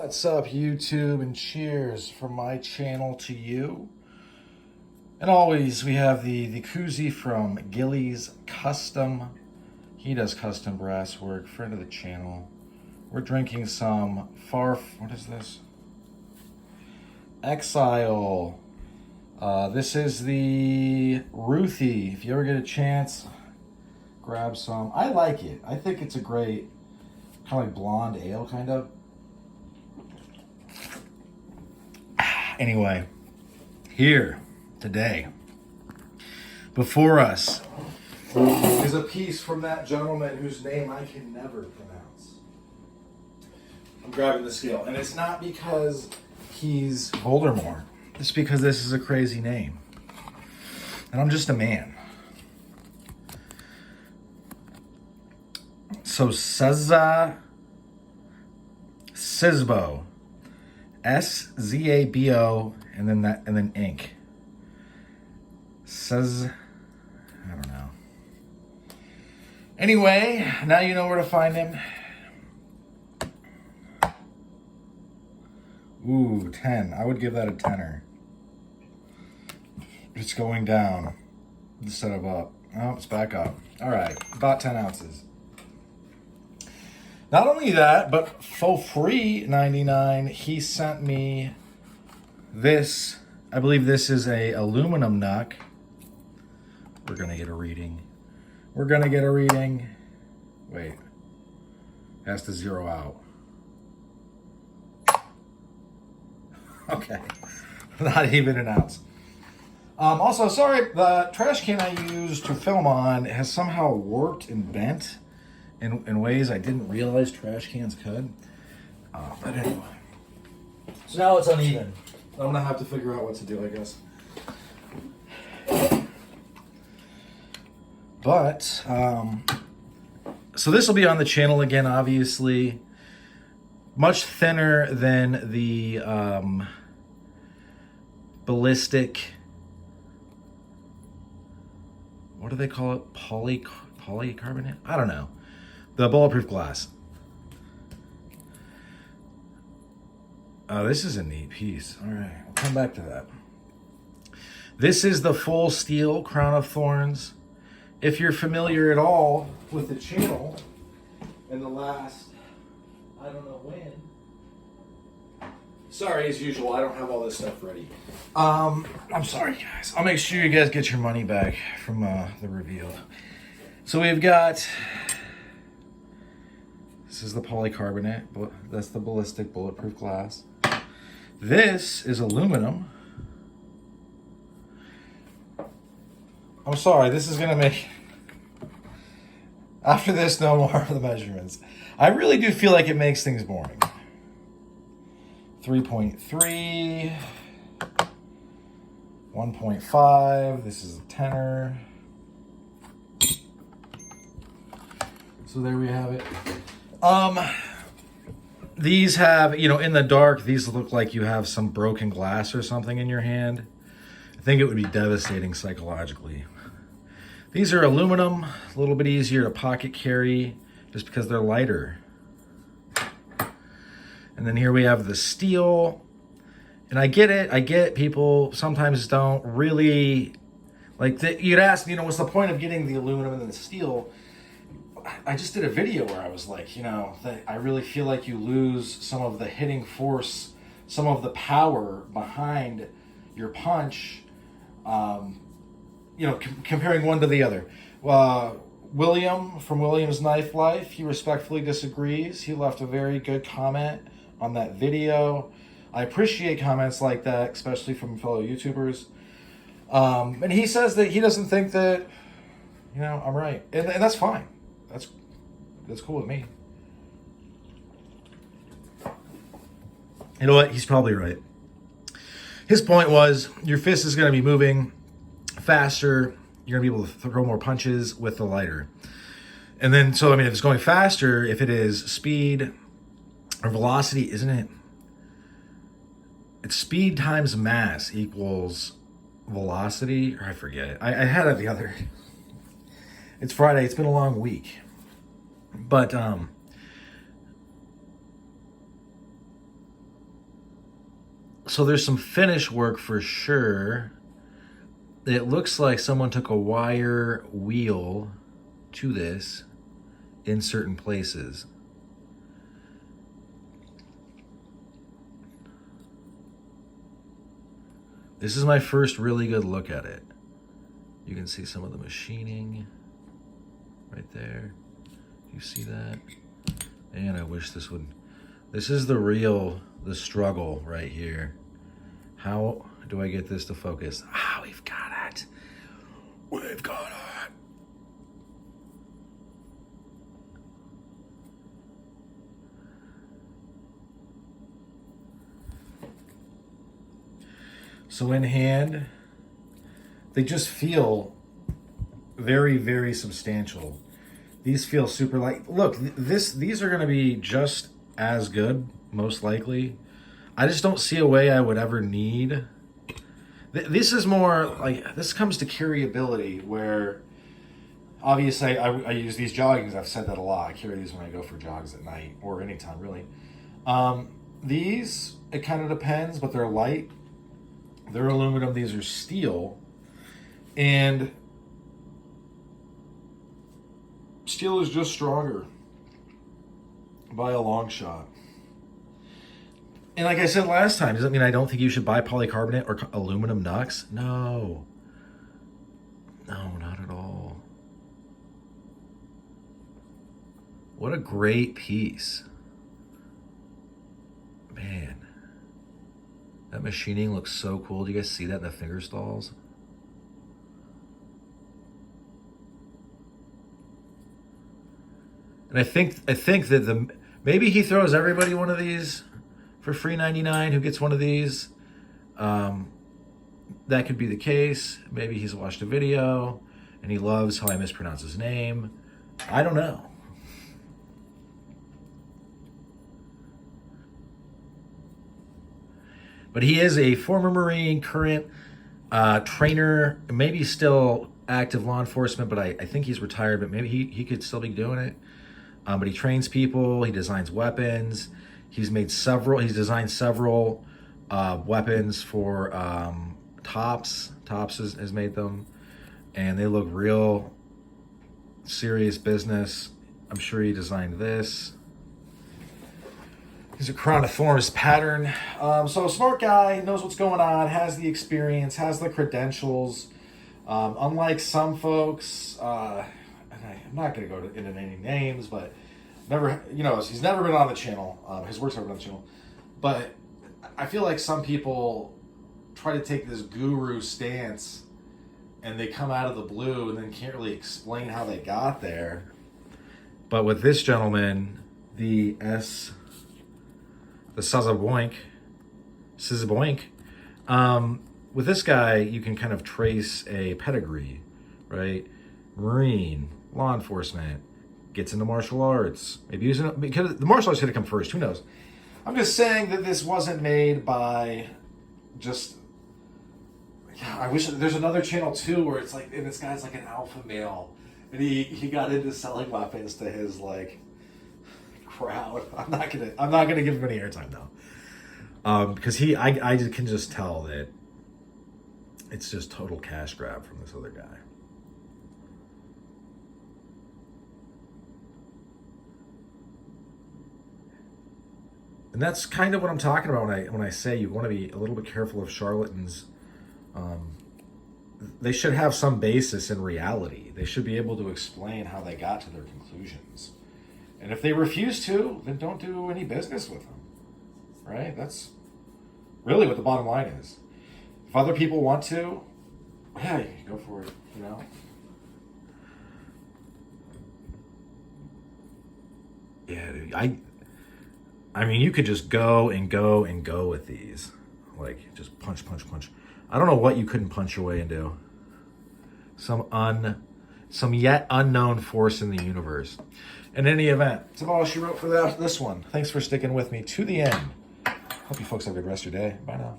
What's up, YouTube, and cheers from my channel to you. And always, we have the koozie from Gilly's Custom. He does custom brass work, friend of the channel. We're drinking some what is this? Exile. This is the Ruthie. If you ever get a chance, grab some. I like it. I think it's a great, kind of like blonde ale, kind of. Anyway, here today, before us, is a piece from that gentleman whose name I can never pronounce. I'm grabbing the scale, and it's not because he's Voldemort. It's because this is a crazy name. And I'm just a man. So Szabo. Szabo, and then ink. Says, I don't know. Anyway, now you know where to find him. Ooh, 10. I would give that a 10er. It's going down instead of up. Oh, it's back up. All right, about 10 ounces. Not only that, but for free 99, he sent me this. I believe this is a aluminum knuck. We're gonna get a reading. We're gonna get a reading. Wait, it has to zero out. Okay, not even an ounce. Also, sorry, the trash can I used to film on has somehow warped and bent in ways I didn't realize trash cans could. But anyway. So now it's uneven. I'm going to have to figure out what to do, I guess. But, so this will be on the channel again, obviously. Much thinner than the ballistic, what do they call it? Polycarbonate? I don't know. The bulletproof glass. Oh, this is a neat piece. All right, I'll come back to that. This is the full steel Crown of Thorns. If you're familiar at all with the channel, in the last, I don't know when. Sorry, as usual, I don't have all this stuff ready. I'm sorry, guys. I'll make sure you guys get your money back from the reveal. So we've got, this is the polycarbonate, but that's the ballistic bulletproof glass. This is aluminum. I'm sorry, this is gonna make, after this, no more of the measurements. I really do feel like it makes things boring. 3.3, 1.5, this is a tenner. So there we have it. These have, in the dark, these look like you have some broken glass or something in your hand. I think it would be devastating psychologically. These are aluminum, a little bit easier to pocket carry just because they're lighter. And then here we have the steel. And I get it. I get people sometimes don't really, you'd ask me, what's the point of getting the aluminum and the steel? I just did a video where I was like, I really feel like you lose some of the hitting force, some of the power behind your punch, comparing one to the other. William from William's Knife Life, he respectfully disagrees. He left a very good comment on that video. I appreciate comments like that, especially from fellow YouTubers. And he says that he doesn't think that, I'm right. And that's fine. That's cool with me. You know what? He's probably right. His point was your fist is going to be moving faster. You're going to be able to throw more punches with the lighter. And then, if it's going faster, if it is speed or velocity, isn't it? It's speed times mass equals velocity, or I forget it. I had it the other. It's Friday. It's been a long week. But So there's some finish work for sure. It looks like someone took a wire wheel to this in certain places. This is my first really good look at it. You can see some of the machining right there. You see that? And I wish this would... This is the struggle right here. How do I get this to focus? Ah, we've got it. We've got it. So in hand, they just feel very, very substantial. These feel super light. Look, these are gonna be just as good, most likely. I just don't see a way I would ever need. This is more like, this comes to carryability, where obviously I use these joggings. I've said that a lot. I carry these when I go for jogs at night or anytime really. These, it kind of depends, but they're light. They're aluminum. These are steel. And steel is just stronger by a long shot. And like I said last time, does that mean I don't think you should buy polycarbonate or aluminum knucks? No. No, not at all. What a great piece. Man. That machining looks so cool. Do you guys see that in the finger stalls? And I think that maybe he throws everybody one of these for free 99 who gets one of these. That could be the case. Maybe he's watched a video and he loves how I mispronounce his name. I don't know. But he is a former Marine, current trainer, maybe still active law enforcement, but I think he's retired, but maybe he could still be doing it. But he trains people, he designs weapons. He's designed several weapons for Tops. Tops has made them, and they look real serious business. I'm sure he designed this. He's a crown of thorns pattern. So a smart guy, knows what's going on, has the experience, has the credentials. Unlike some folks, and I'm not going to go into any names, but he's never been on the channel. His work's never been on the channel. But I feel like some people try to take this guru stance and they come out of the blue and then can't really explain how they got there. But with this gentleman, the Szabo, with this guy, you can kind of trace a pedigree, right? Marine, law enforcement, gets into martial arts. Maybe because the martial arts had to come first. Who knows? I'm just saying that this wasn't made by just. Yeah, I wish there's another channel too where it's like, and this guy's like an alpha male, and he got into selling weapons to his like crowd. I'm not gonna give him any airtime though, because I can just tell that it's just total cash grab from this other guy. And that's kind of what I'm talking about when I say you want to be a little bit careful of charlatans. They should have some basis in reality. They should be able to explain how they got to their conclusions. And if they refuse to, then don't do any business with them. Right? That's really what the bottom line is. If other people want to, yeah, you can go for it, you know? Yeah, dude, I mean, you could just go and go and go with these. Like, just punch, punch, punch. I don't know what you couldn't punch your way into. Some yet unknown force in the universe. In any event, that's about all she wrote for this one. Thanks for sticking with me to the end. Hope you folks have a good rest of your day. Bye now.